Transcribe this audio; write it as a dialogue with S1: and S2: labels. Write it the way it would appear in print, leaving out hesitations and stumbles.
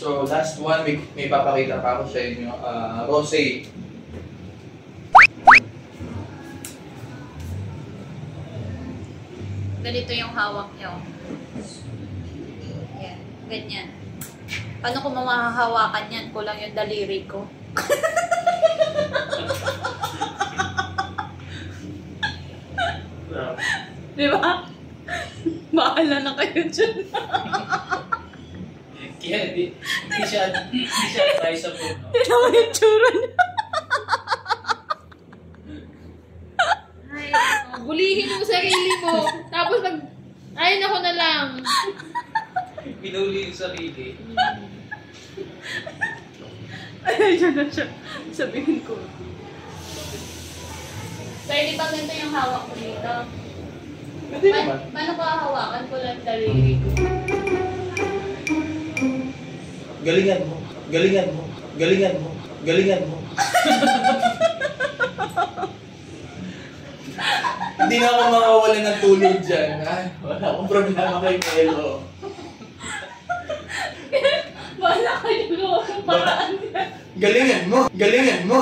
S1: So, last one, may papakita pa ako sa inyo. Rosé.
S2: Ganito yung hawak nyo. Yan, ganyan. Paano ko mamahahawakan yan? Kulang yung daliri ko. Di ba? Bahala na kayo dyan.
S3: Kaya hindi siya try sa food.
S2: Tignan mo yung tsura niya. Ay, bulihin mo sarili mo. Tapos pag, ayun ako na lang.
S3: Pinuli yung sarili.
S2: Ay, dyan na siya. Sabihin ko. Pero di ba ganito yung hawak ko dito?
S1: Pwede naman.
S2: Paano ko hawakan ko lang daliri ko?
S1: Galingan mo. Galingan mo. Galingan mo. Galingan mo. Hindi na ako makawalan ng tulog dyan. Ay, wala akong problema kay Melo.
S2: Wala kayo gawa ng paraan.
S1: Galingan mo. Galingan mo.